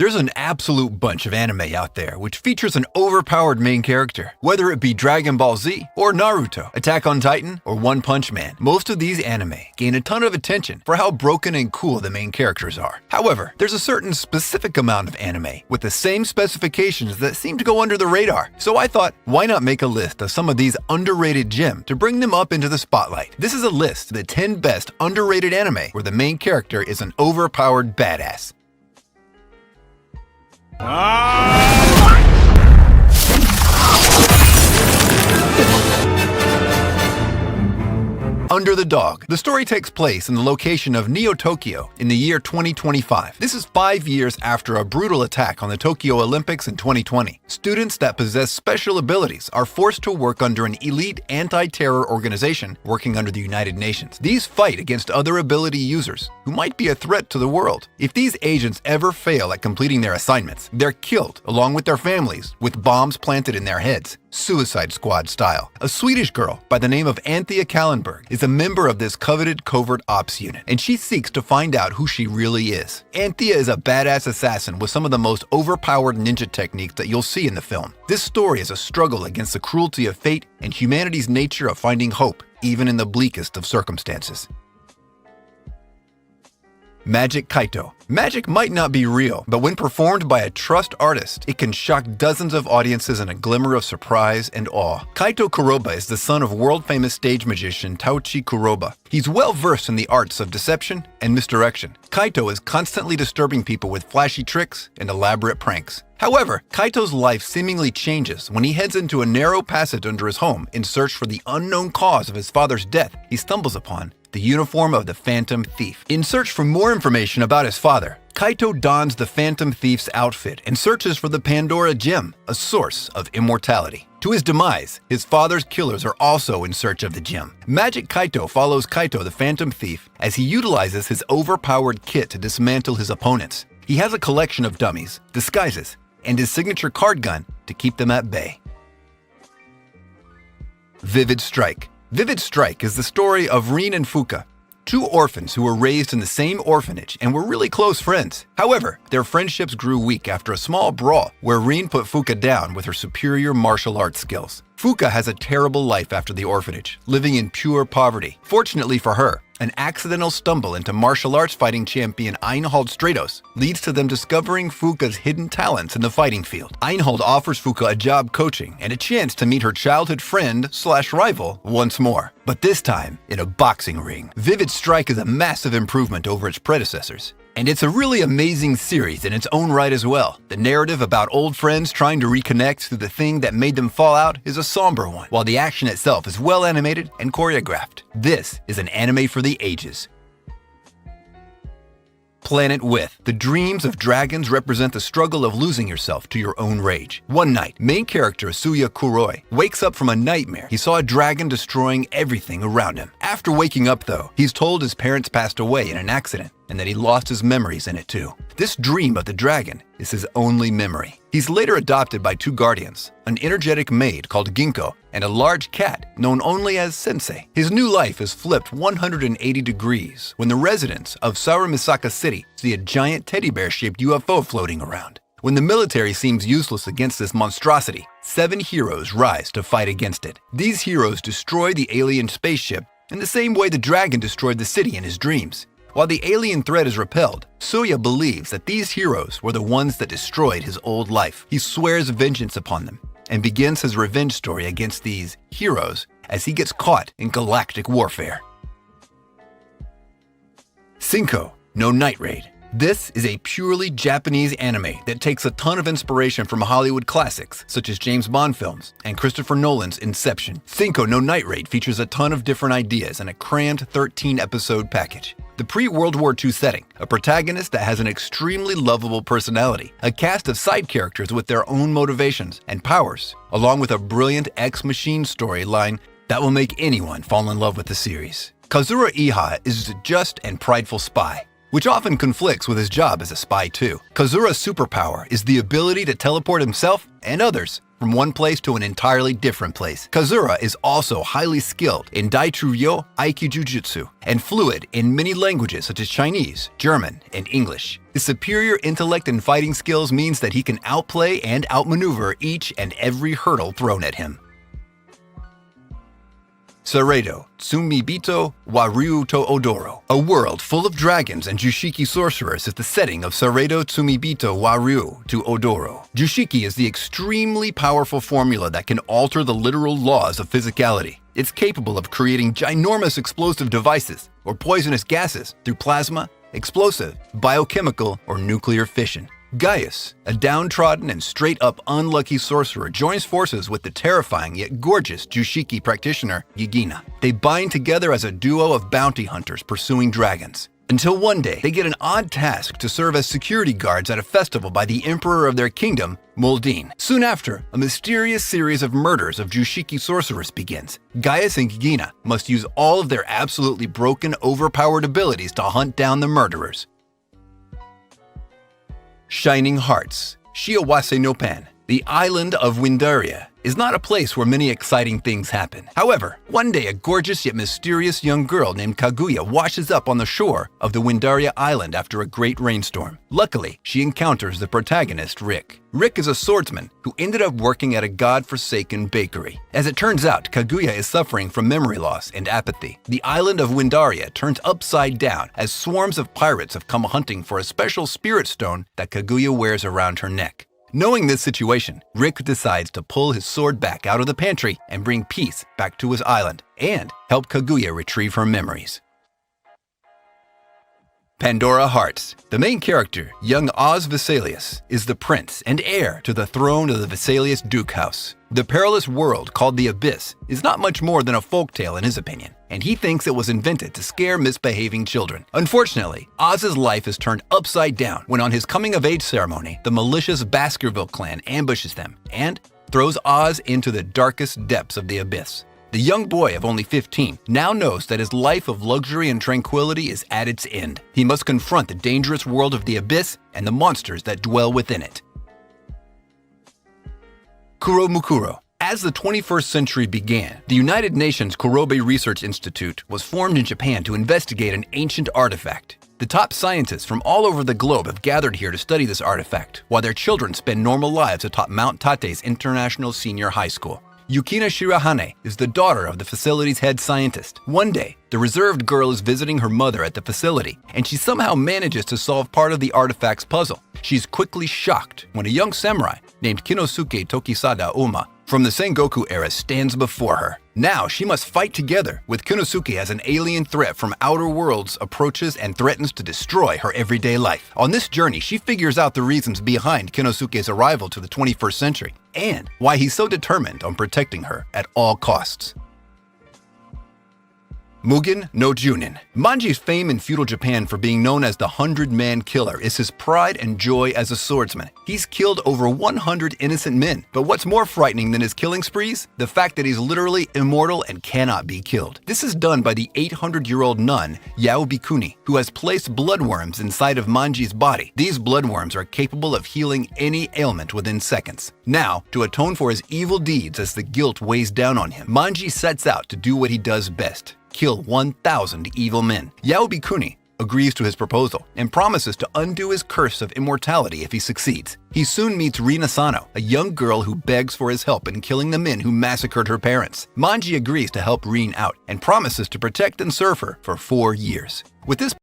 There's an absolute bunch of anime out there which features an overpowered main character. Whether it be Dragon Ball Z or Naruto, Attack on Titan, or One Punch Man, most of these anime gain a ton of attention for how broken and cool the main characters are. However, there's a certain specific amount of anime with the same specifications that seem to go under the radar. So I thought, why not make a list of some of these underrated gems to bring them up into the spotlight? This is a list of the 10 best underrated anime where the main character is an overpowered badass. Under the Dog. The story takes place in the location of Neo-Tokyo in the year 2025. This is 5 years after a brutal attack on the Tokyo Olympics in 2020. Students that possess special abilities are forced to work under an elite anti-terror organization working under the United Nations. These fight against other ability users who might be a threat to the world. If these agents ever fail at completing their assignments, they're killed along with their families with bombs planted in their heads. Suicide Squad style. A Swedish girl by the name of Anthea Kallenberg is a member of this coveted covert ops unit, and she seeks to find out who she really is. Anthea is a badass assassin with some of the most overpowered ninja techniques that you'll see in the film. This story is a struggle against the cruelty of fate and humanity's nature of finding hope, even in the bleakest of circumstances. Magic Kaito. Magic might not be real, but when performed by a trust artist, it can shock dozens of audiences in a glimmer of surprise and awe. Kaito Kuroba is the son of world-famous stage magician Taochi Kuroba. He's well-versed in the arts of deception and misdirection. Kaito is constantly disturbing people with flashy tricks and elaborate pranks. However, Kaito's life seemingly changes when he heads into a narrow passage under his home in search for the unknown cause of his father's death. He stumbles upon the uniform of the Phantom Thief. In search for more information about his father, Kaito dons the Phantom Thief's outfit and searches for the Pandora Gem, a source of immortality. To his demise, his father's killers are also in search of the gem. Magic Kaito follows Kaito the Phantom Thief as he utilizes his overpowered kit to dismantle his opponents. He has a collection of dummies, disguises, and his signature card gun to keep them at bay. Vivid Strike. Vivid Strike is the story of Rin and Fuka, two orphans who were raised in the same orphanage and were really close friends. However, their friendships grew weak after a small brawl where Rin put Fuka down with her superior martial arts skills. Fuka has a terrible life after the orphanage, living in pure poverty. Fortunately for her, an accidental stumble into martial arts fighting champion Einhold Stratos leads to them discovering Fuka's hidden talents in the fighting field. Einhold offers Fuka a job coaching and a chance to meet her childhood friend/rival once more, but this time in a boxing ring. Vivid Strike is a massive improvement over its predecessors. And it's a really amazing series in its own right as well. The narrative about old friends trying to reconnect through the thing that made them fall out is a somber one, while the action itself is well animated and choreographed. This is an anime for the ages. Planet With. The dreams of dragons represent the struggle of losing yourself to your own rage. One night, main character Suya Kuroi wakes up from a nightmare. He saw a dragon destroying everything around him. After waking up though, he's told his parents passed away in an accident and that he lost his memories in it too. This dream of the dragon is his only memory. He's later adopted by two guardians, an energetic maid called Ginkgo and a large cat known only as Sensei. His new life is flipped 180 degrees when the residents of Sarumisaka City see a giant teddy bear-shaped UFO floating around. When the military seems useless against this monstrosity, 7 heroes rise to fight against it. These heroes destroy the alien spaceship in the same way the dragon destroyed the city in his dreams. While the alien threat is repelled, Suya believes that these heroes were the ones that destroyed his old life. He swears vengeance upon them and begins his revenge story against these heroes as he gets caught in galactic warfare. Cinco no Night Raid. This is a purely Japanese anime that takes a ton of inspiration from Hollywood classics such as James Bond films and Christopher Nolan's Inception. Cinco no Night Raid features a ton of different ideas in a crammed 13-episode package. The pre-World War II setting, a protagonist that has an extremely lovable personality, a cast of side characters with their own motivations and powers, along with a brilliant ex-machine storyline that will make anyone fall in love with the series. Kazura Iha is a just and prideful spy, which often conflicts with his job as a spy too. Kazura's superpower is the ability to teleport himself and others from one place to an entirely different place. Kazura is also highly skilled in Daitru-ryo Aikijujutsu and fluent in many languages such as Chinese, German, and English. His superior intellect and fighting skills means that he can outplay and outmaneuver each and every hurdle thrown at him. Saredo, Tsumibito wa Ryu to Odoro. A world full of dragons and Jushiki sorcerers is the setting of Saredo Tsumibito wa Ryu to Odoro. Jushiki is the extremely powerful formula that can alter the literal laws of physicality. It's capable of creating ginormous explosive devices or poisonous gases through plasma, explosive, biochemical, or nuclear fission. Gaius, a downtrodden and straight-up unlucky sorcerer, joins forces with the terrifying yet gorgeous Jushiki practitioner, Yigina. They bind together as a duo of bounty hunters pursuing dragons. Until one day, they get an odd task to serve as security guards at a festival by the emperor of their kingdom, Moldine. Soon after, a mysterious series of murders of Jushiki sorcerers begins. Gaius and Yigina must use all of their absolutely broken, overpowered abilities to hunt down the murderers. Shining Hearts, Shiawase no Pan. The island of Windaria is not a place where many exciting things happen. However, one day a gorgeous yet mysterious young girl named Kaguya washes up on the shore of the Windaria island after a great rainstorm. Luckily, she encounters the protagonist, Rick. Rick is a swordsman who ended up working at a god-forsaken bakery. As it turns out, Kaguya is suffering from memory loss and apathy. The island of Windaria turns upside down as swarms of pirates have come hunting for a special spirit stone that Kaguya wears around her neck. Knowing this situation, Rick decides to pull his sword back out of the pantry and bring peace back to his island and help Kaguya retrieve her memories. Pandora Hearts. The main character, young Oz Vesalius, is the prince and heir to the throne of the Vesalius Duke House. The perilous world called the Abyss is not much more than a folktale in his opinion, and he thinks it was invented to scare misbehaving children. Unfortunately, Oz's life is turned upside down when on his coming-of-age ceremony, the malicious Baskerville clan ambushes them and throws Oz into the darkest depths of the Abyss. The young boy of only 15 now knows that his life of luxury and tranquility is at its end. He must confront the dangerous world of the Abyss and the monsters that dwell within it. Kuromukuro. As the 21st century began, the United Nations Kurobe Research Institute was formed in Japan to investigate an ancient artifact. The top scientists from all over the globe have gathered here to study this artifact, while their children spend normal lives atop Mount Tate's International Senior High School. Yukina Shirahane is the daughter of the facility's head scientist. One day, the reserved girl is visiting her mother at the facility, and she somehow manages to solve part of the artifact's puzzle. She's quickly shocked when a young samurai named Kinosuke Tokisada Oma from the Sengoku era stands before her. Now she must fight together with Kinosuke as an alien threat from outer worlds approaches and threatens to destroy her everyday life. On this journey, she figures out the reasons behind Kinosuke's arrival to the 21st century and why he's so determined on protecting her at all costs. Mugen no Junin. Manji's fame in feudal Japan for being known as the 100-man killer is his pride and joy as a swordsman. He's killed over 100 innocent men, but what's more frightening than his killing sprees? The fact that he's literally immortal and cannot be killed. This is done by the 800-year-old nun, Yaobikuni, who has placed bloodworms inside of Manji's body. These bloodworms are capable of healing any ailment within seconds. Now, to atone for his evil deeds as the guilt weighs down on him, Manji sets out to do what he does best: kill 1,000 evil men. Yaobikuni agrees to his proposal and promises to undo his curse of immortality if he succeeds. He soon meets Rina Sano, a young girl who begs for his help in killing the men who massacred her parents. Manji agrees to help Rin out and promises to protect and serve her for 4 years. With this